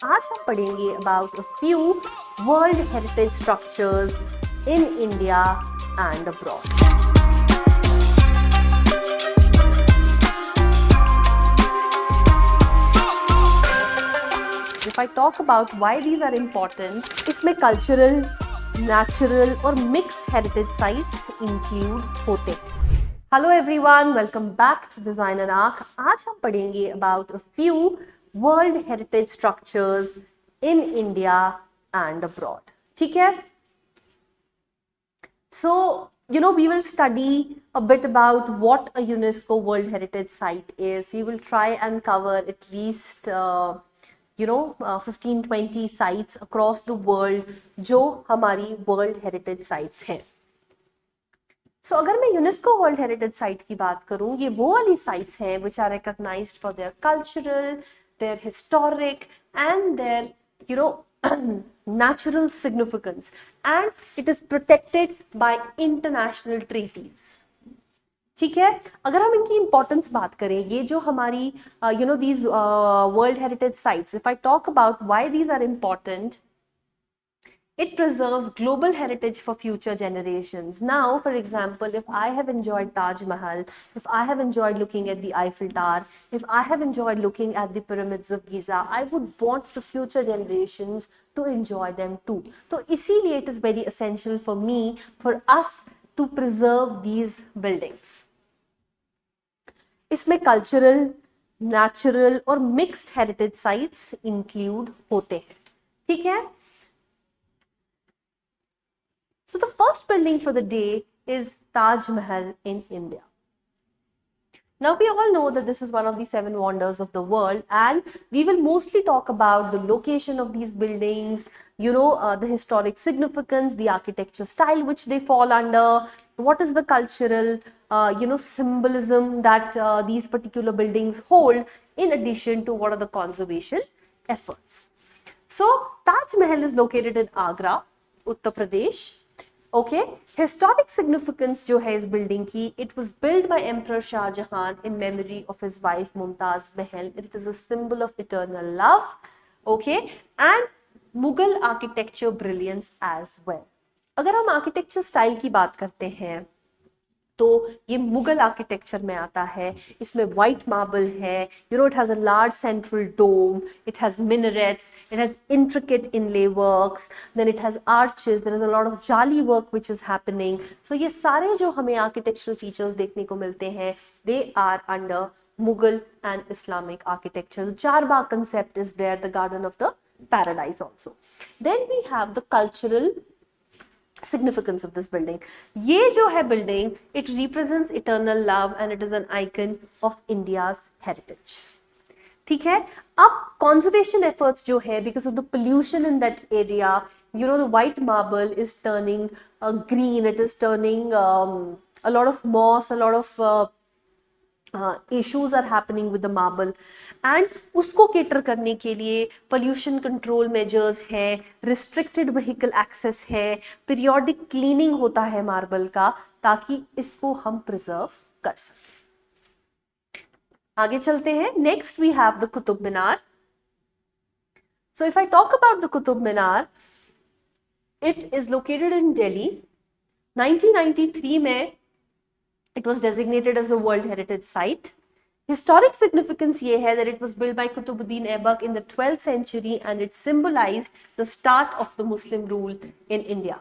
आज हम पढ़ेंगे about a few world heritage structures in India and abroad. If I talk about why these are important, इसमें cultural, natural और mixed heritage sites include होते हैं। Hello everyone, welcome back to design and arch. आज हम पढ़ेंगे about a few world heritage structures in India and abroad. ठीक है, so we will study a bit about what a UNESCO World Heritage Site is. We will try and cover at least 15-20 sites across the world जो हमारी World Heritage Sites हैं। So अगर मैं UNESCO world heritage site की बात करूं, ये वो वाली साइट्स हैं which are recognized for their cultural, their historic and their natural significance, and it is protected by international treaties. ठीक है, अगर हम इनकी इंपॉर्टेंस बात करें, ये जो हमारी these world heritage sites, if I talk about why these are important, it preserves global heritage for future generations. Now, for example, if I have enjoyed Taj Mahal, if I have enjoyed looking at the Eiffel Tower, if I have enjoyed looking at the pyramids of Giza, I would want the future generations to enjoy them too. So, इसीलिए it is very essential for me, for us to preserve these buildings. इसमें cultural, natural और mixed heritage sites include होते हैं। ठीक है, so the first building for the day is Taj Mahal in India. Now we all know that this is one of the 7 wonders of the world, and we will mostly talk about the location of these buildings, the historic significance, the architecture style which they fall under, what is the cultural symbolism that these particular buildings hold, in addition to what are the conservation efforts. So Taj Mahal is located in Agra, Uttar Pradesh. Okay, historic significance जो है इस building की, it was built by Emperor Shah Jahan in memory of his wife Mumtaz Mahal. It is a symbol of eternal love, okay, and Mughal architecture brilliance as well. अगर हम architecture style की बात करते हैं तो ये Mughal architecture में आता है। इसमें व्हाइट मार्बल है, it has a large central dome, it has minarets, it has intricate inlay works, then it has arches, there is a lot of jali work which is happening. So ये सारे जो हमें architectural features देखने को मिलते हैं, they are under Mughal and Islamic architecture. Charbagh concept is there, the garden of the paradise also. Then we have the cultural significance of this building. ये जो है building, it represents eternal love and it is an icon of India's heritage. ठीक है, अब conservation efforts जो है, because of the pollution in that area, the white marble is turning green, it is turning a lot of moss, a lot of issues are happening with the marble, and उसको cater करने के लिए pollution control measures है, restricted vehicle access है, periodic cleaning होता है marble का, ताकि इसको हम preserve कर सकें। आगे चलते हैं। Next we have the Qutub Minar. So if I talk about the Qutub Minar, it is located in Delhi. 1993 में it was designated as a World Heritage Site. Historic significance ये है that it was built by Qutbuddin Aibak in the 12th century and it symbolized the start of the Muslim rule in India.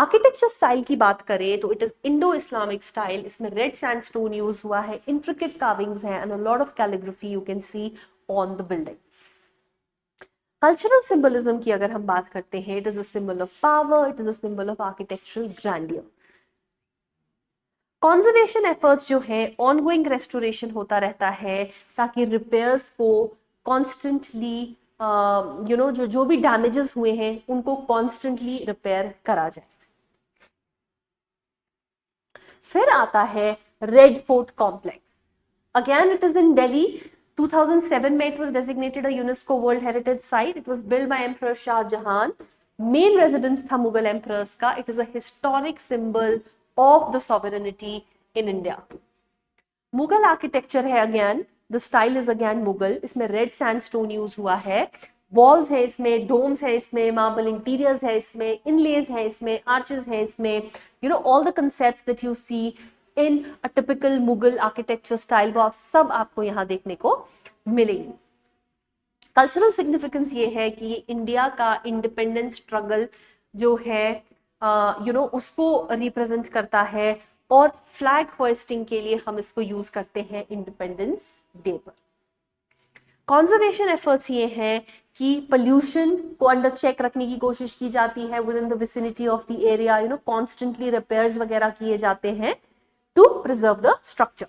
Architecture style की बात करें तो it is Indo-Islamic style. इसमें red sandstone use हुआ है, intricate carvings हैं and a lot of calligraphy you can see on the building. Cultural symbolism की अगर हम बात करते हैं, it is a symbol of power, it is a symbol of architectural grandeur. Conservation efforts जो है, ऑनगोइंग रेस्टोरेशन होता रहता है ताकि रिपेयर्स को कॉन्स्टेंटली जो भी डैमेजेस हुए हैं उनको कॉन्स्टेंटली रिपेयर करा जाए। फिर आता है red fort complex. Again it is in Delhi. 2007 में it was designated a UNESCO world heritage site. It was build by emperor Shah Jahan. Main residence था मुगल एम्परर्स का। It is a historic symbol of the sovereignty in India. Mughal architecture है, again the style is again Mughal. इसमें red sandstone use हुआ है, walls है इसमें, डोम्स है इसमें, मार्बल इंटीरियर्स है इसमें, इनलेज है इसमें, आर्चेस है इसमें, all the concepts that you see in a typical Mughal architecture style, वो आप सब आपको यहाँ देखने को मिलेंगे। कल्चरल सिग्निफिकेंस ये है कि ये इंडिया का इंडिपेंडेंस स्ट्रगल जो है उसको रिप्रेजेंट करता है, और फ्लैग होइस्टिंग के लिए हम इसको यूज करते हैं इंडिपेंडेंस डे पर। कंजर्वेशन एफर्ट्स ये हैं कि पोल्यूशन को अंडर चेक रखने की कोशिश की जाती है within the vicinity of the area, constantly repairs वगैरह किए जाते हैं to preserve the structure.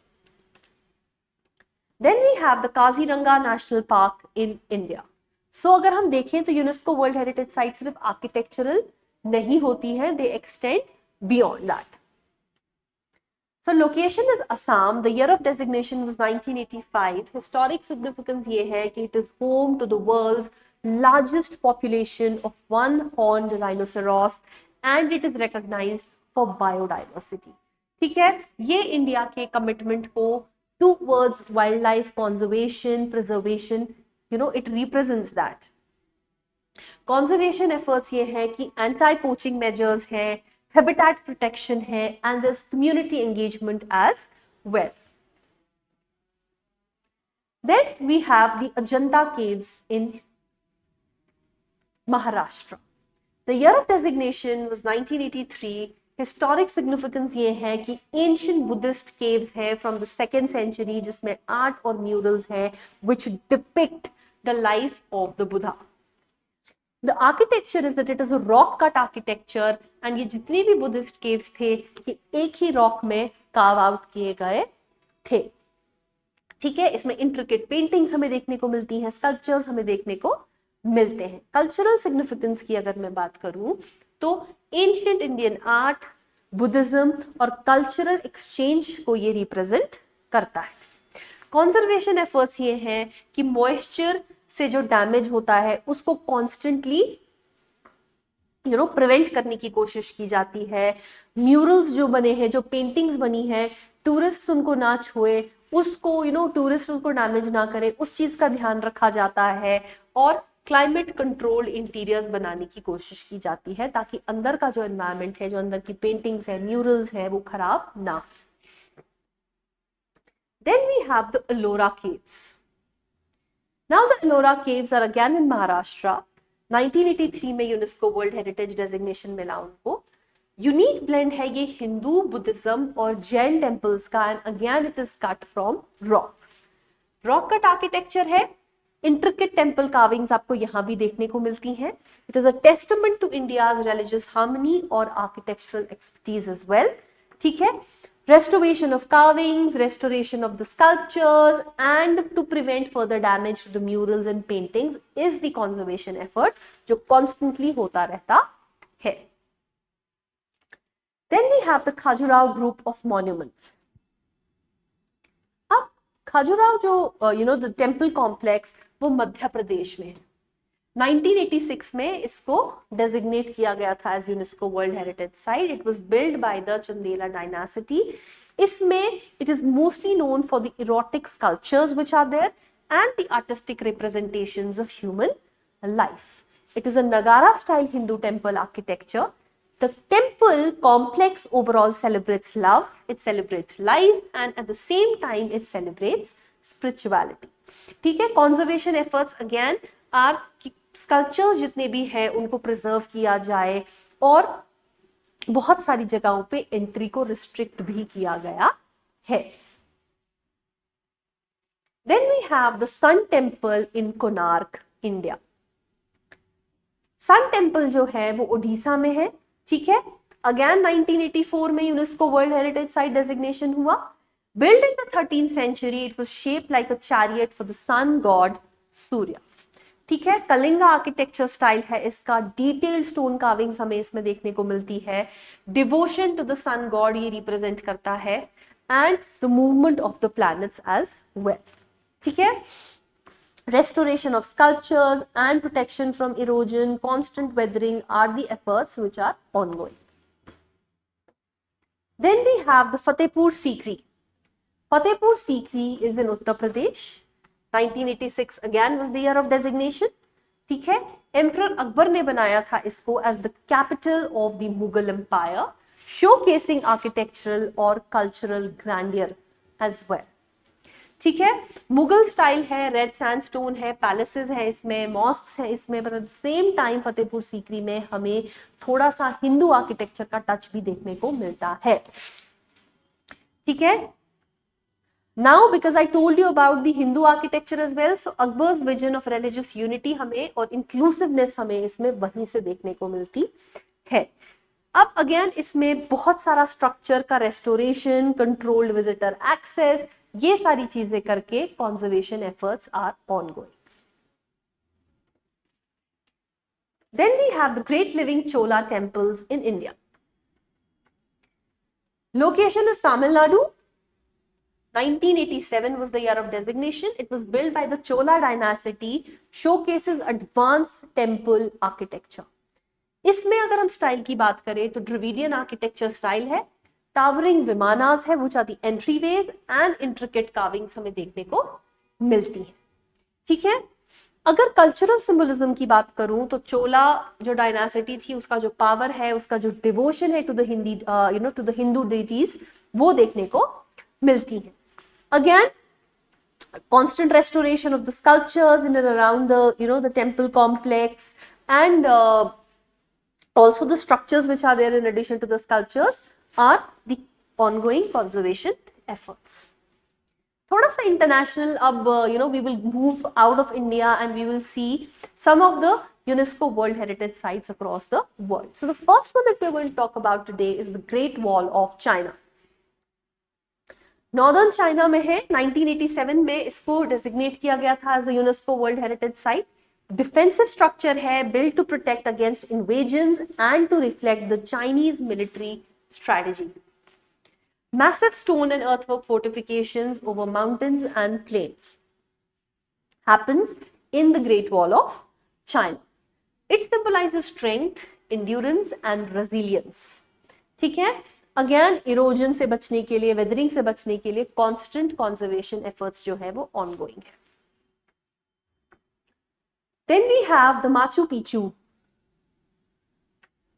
Then we have the Kaziranga National Park in India. So अगर हम देखें तो यूनेस्को वर्ल्ड हेरिटेज साइट सिर्फ आर्किटेक्चरल नहीं होती है, they extend beyond that. So location is Assam. The year of designation was 1985. Historic significance ये है कि it is home to the world's largest population of one-horned rhinoceros and it is recognized for biodiversity. ठीक है, ये India के commitment को towards wildlife conservation, preservation, it represents that. Conservation efforts ये है कि anti-poaching measures है, habitat protection है, and there's community engagement as well. Then we have the Ajanta caves in Maharashtra. The year of designation was 1983. Historic significance ये है कि ancient Buddhist caves है from the 2nd century, जिसमें art और murals है which depict the life of the Buddha. The architecture is that it is a rock cut architecture, and ये जितने भी बुद्धिस्ट केव्स थे ये एक ही रॉक में कार्व आउट किए गए थे। ठीक है, इसमें इंट्रिकेट पेंटिंग्स हमें देखने को मिलती हैं, स्कल्पचर्स हमें देखने को मिलते हैं। कल्चरल सिग्निफिकेंस की अगर मैं बात करूं तो एंशिएंट इंडियन आर्ट, बुद्धिज्म और कल्चरल एक्सचेंज को ये रिप्रेजेंट करता है। कंजर्वेशन एफर्ट्स ये हैं कि मॉइस्चर से जो डैमेज होता है उसको कॉन्स्टेंटली प्रिवेंट करने की कोशिश की जाती है। म्यूरल्स जो बने हैं, जो पेंटिंग्स बनी है, टूरिस्ट उनको ना छुए, उसको टूरिस्ट उनको डैमेज ना करे, उस चीज का ध्यान रखा जाता है, और क्लाइमेट कंट्रोल इंटीरियर्स बनाने की कोशिश की जाती है ताकि अंदर का जो एनवायरनमेंट है, जो अंदर की पेंटिंग्स है, म्यूरल्स है, वो खराब ना। Then we have the Ellora Caves. Now the Ellora Caves are again in Maharashtra. 1983 में यूनेस्को वर्ल्ड हेरिटेज डेजिग्नेशन मिला उनको। यूनिक ब्लेंड है ये हिंदू, बुद्धिज्म और जैन टेम्पल्स का, and again it is cut from rock. Rock cut architecture है, intricate temple carvings आपको यहां भी देखने को मिलती हैं। It is a testament to India's religious harmony और आर्किटेक्चरल एक्सपर्टीज एज वेल। ठीक है, restoration of carvings, restoration of the sculptures, and to prevent further damage to the murals and paintings is the conservation effort जो constantly होता रहता है। Then we have the Khajuraho group of monuments. अब खजुराहो जो the temple complex वो मध्य प्रदेश में है। 1986 में इसको डेजिग्नेट किया गया था as UNESCO world heritage site. It was build by the Chandela dynasty. इसमें it is mostly known for the erotic sculptures which are there and the artistic representations of human life. It is a Nagara style Hindu temple architecture. The temple complex overall celebrates love, it celebrates life, and at the same time it celebrates spirituality. ठीक है, conservation efforts again are कि sculptures जितने भी हैं उनको preserve किया जाए, और बहुत सारी जगहों पे एंट्री को रिस्ट्रिक्ट भी किया गया है। Then we have the Sun Temple in Konark, India. Sun temple जो है वो ओडिशा में है। ठीक है, अगेन 1984 में UNESCO world heritage site designation हुआ। Build in the 13th century, it was shaped like a chariot for the sun god Surya. ठीक है, कलिंगा आर्किटेक्चर स्टाइल है इसका। डिटेल्ड स्टोन कार्विंग्स हमें इसमें देखने को मिलती है। Devotion to the sun god ये रिप्रेजेंट करता है, and the movement of the planets as well. ठीक है, restoration of sculptures and protection from erosion, constant weathering are the efforts which are ongoing. Then we have the Fatehpur Sikri. Fatehpur Sikri is in Uttar Pradesh. 1986 again was the year of designation. ठीक है, emperor Akbar ने बनाया था इसको as the capital of the Mughal empire, showcasing architectural और cultural grandeur as well. ठीक है, Mughal style है, रेड सैंडस्टोन है, पैलेसेस है इसमें, मॉस्क्स है इसमें, but at the same time Fatehpur Sikri में हमें थोड़ा सा हिंदू आर्किटेक्चर का टच भी देखने को मिलता है। ठीक है, now because I told you about the Hindu architecture as well, so Akbar's vision of religious unity हमें और इंक्लूसिवनेस हमें इसमें वहीं से देखने को मिलती है। अब अगेन इसमें बहुत सारा स्ट्रक्चर का रेस्टोरेशन, कंट्रोल्ड विजिटर एक्सेस, ये सारी चीजें करके conservation efforts are ongoing. Then we have the great living Chola temples in India. Location is Tamil Nadu. 1987 was the year of designation. It was built by the Chola dynasty, showcases advanced temple architecture. इसमें अगर हम style की बात करें तो Dravidian architecture style है, towering vimanas है, which are the entryways and intricate carvings हमें देखने को मिलती है। ठीक है, अगर कल्चरल सिंबलिज्म की बात करूं तो चोला जो डायनासिटी थी उसका जो पावर है, उसका जो डिवोशन है to the Hindi to the Hindu deities, वो देखने को मिलती है। अगेन constant restoration of the sculptures in and around the temple complex, and also the structures which are there in addition to the sculptures are the ongoing conservation efforts. थोड़ा सा international, अब we will move out of India and we will see some of the UNESCO World Heritage sites across the world. So the first one that we are going to talk about today is the Great Wall of China. Northern China में है, 1987 में इसको designate किया गया था as the UNESCO world heritage site. Defensive structure है, build to protect against invasions and to reflect the Chinese military strategy. Massive stone and earthwork fortifications over mountains and plains happens in the Great Wall of China. It symbolizes strength, endurance and resilience. ठीक है, again erosion से बचने के लिए, weathering से बचने के लिए कांस्टेंट कंजर्वेशन एफर्ट्स जो है वो ऑनगोइंग है। Then we have the Machu Picchu.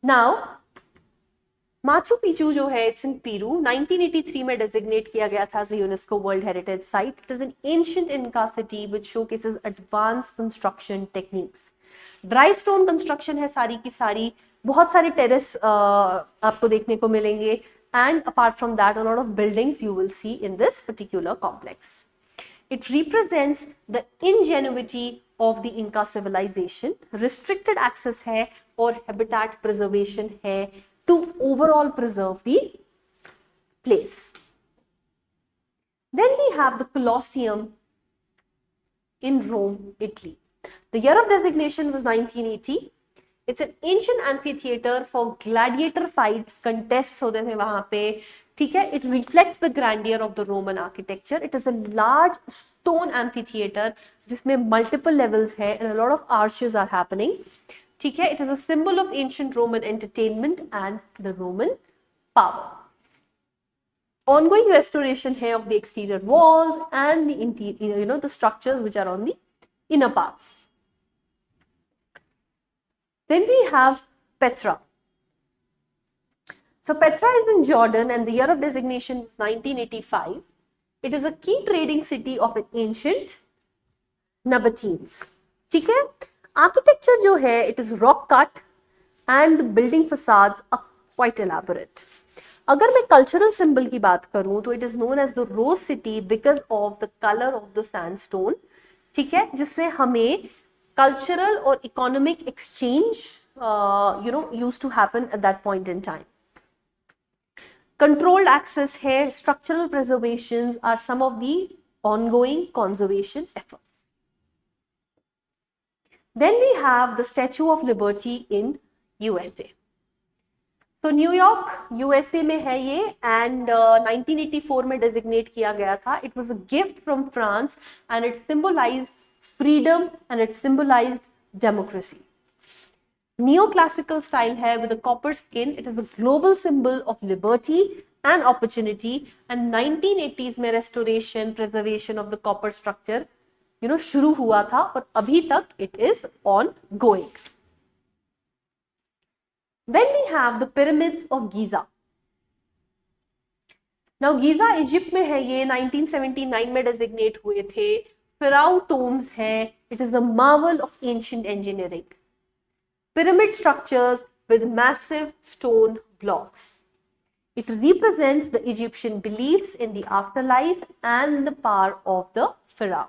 Now Machu Picchu जो है इट्स इन पेरू, 1983 में डेजिग्नेट किया गया था as a UNESCO world heritage site. It is an ancient Inca city which showcases advanced construction techniques. Dry stone construction है सारी की सारी, बहुत सारे टेरेस आपको देखने को मिलेंगे, and apart from that a lot of buildings you will see in this particular complex. It represents the ingenuity of the Inca civilization. Restricted access है और हैबिटेट प्रिजर्वेशन है to overall preserve the place. Then we have the Colosseum in Rome, Italy. The year of designation was 1980. It's an ancient amphitheater for gladiator fights, contests होते थे वहां पे, ठीक है। It reflects the grandeur of the Roman architecture. It is a large stone amphitheater जिसमें multiple levels है and a lot of arches are happening, ठीक है। It is a symbol of ancient Roman entertainment and the Roman power. Ongoing restoration here of the exterior walls and the interior, the structures which are on the inner parts. Then we have Petra. So Petra is in Jordan and the year of designation is 1985. It is a key trading city of an ancient Nabateans. ठीक है? Architecture जो है, it is rock cut and the building facades are quite elaborate. अगर मैं cultural symbol की बात करूं तो it is known as the rose city because of the colour of the sandstone, ठीक है, जिससे हमें कल्चरल और economic exchange used to happen at that point in time. Controlled access है, structural preservations are some of the ongoing conservation efforts. Then we have the Statue of Liberty in USA. तो New York USA में है ये, and 1984 में designate किया गया था। It was a gift from France and it symbolized freedom and it symbolized democracy. Neoclassical style है with a copper skin. It is a global symbol of liberty and opportunity, and 1980s में restoration preservation of the copper structure शुरू हुआ था और अभी तक it is ongoing. Then we have the pyramids of Giza. Now Giza Egypt में है, ये 1979 में डेजिग्नेट हुए थे. फिराउ टोम्स है. It is the Marvel of ancient engineering. Pyramid structures with massive stone blocks. It represents the Egyptian beliefs in the afterlife and the power of the pharaoh.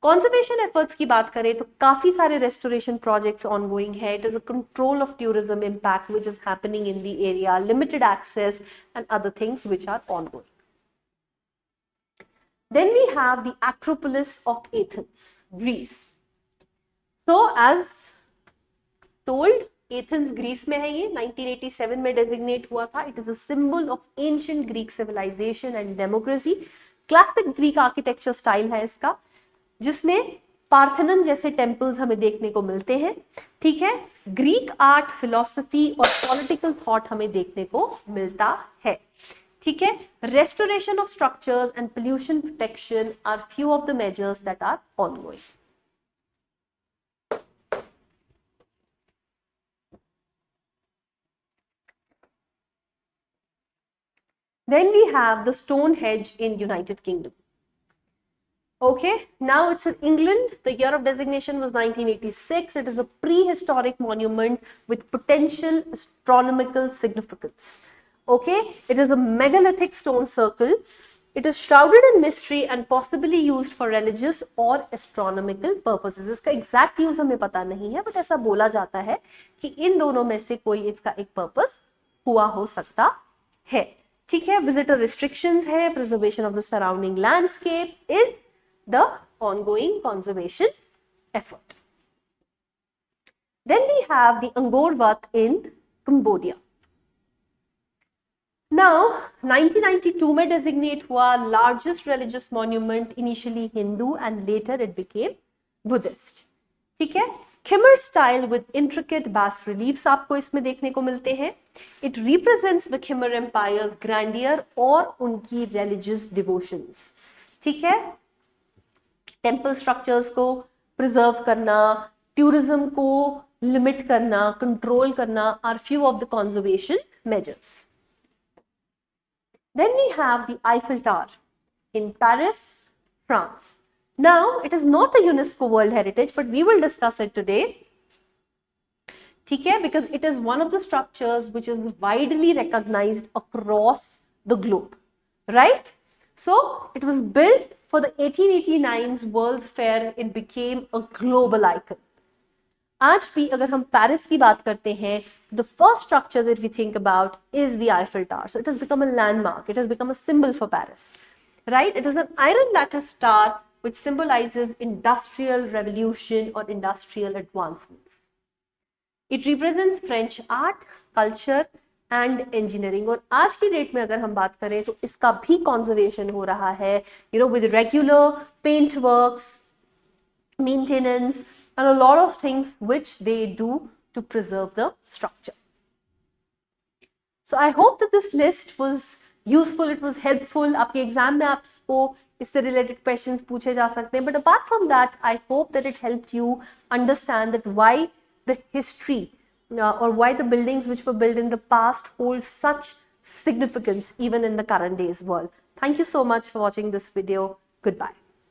Conservation efforts की बात करें तो काफी सारे restoration projects ongoing है. It is a control of tourism impact which is happening in the area, limited access and other things which are ongoing. Then we have the Acropolis of Athens, Greece. So as told, Athens Greece में है. ये 1987 में designate हुआ था. It is a symbol of ancient Greek civilisation and democracy. Classic Greek architecture style है इसका, जिसमें Parthenon जैसे टेम्पल्स हमें देखने को मिलते हैं. ठीक है, ग्रीक आर्ट, फिलोसफी और पॉलिटिकल थॉट हमें देखने को मिलता है. ठीक है, restoration of structures and pollution protection are few of the measures that are ongoing. Then we have the Stonehenge in United Kingdom. Okay, now it's in England. The year of designation was 1986. It is a prehistoric monument with potential astronomical significance. Okay, it is a megalithic stone circle. It is shrouded in mystery and possibly used for religious or astronomical purposes. इसका exact use हमें पता नहीं है, but ऐसा बोला जाता है कि इन दोनों में से कोई इसका एक purpose हुआ हो सकता है. ठीक है, विजिटर रिस्ट्रिक्शंस है, preservation of the surrounding landscape is the ongoing conservation effort. Then we have the Angkor Wat in Cambodia. Now 1992 में डेजिग्नेट हुआ largest religious monument, initially Hindu and later it became Buddhist. ठीक है, Khmer style with intricate bas reliefs आपको इसमें देखने को मिलते हैं. It represents the Khmer empire's grandeur और उनकी रिलीजियस डिवोशंस. ठीक है, टेम्पल स्ट्रक्चर्स को प्रिजर्व करना, टूरिज्म को लिमिट करना, कंट्रोल करना are few of the conservation measures. Then we have the Eiffel tower in Paris, France. Now, it is not a UNESCO World Heritage, but we will discuss it today. ठीक है, because it is one of the structures which is widely recognized across the globe, right? So, it was built for the 1889's World's Fair. It became a global icon. आज भी अगर हम Paris की बात करते हैं, the first structure that we think about is the Eiffel Tower. So, it has become a landmark. It has become a symbol for Paris, right? It is an iron lattice tower which symbolizes industrial revolution or industrial advancements. It represents French art, culture and engineering. और आज की date में अगर हम बात करें तो इसका भी conservation हो रहा है, with regular paint works, maintenance and a lot of things which they do to preserve the structure. So I hope that this list was useful, it was helpful. आपके एग्जाम में आपको इससे रिलेटेड क्वेश्चंस पूछे जा सकते हैं, but apart from that I hope that it helped you understand that why the history or why the buildings which were built in the past hold such significance even in the current day's world. Thank you so much for watching this video. Goodbye.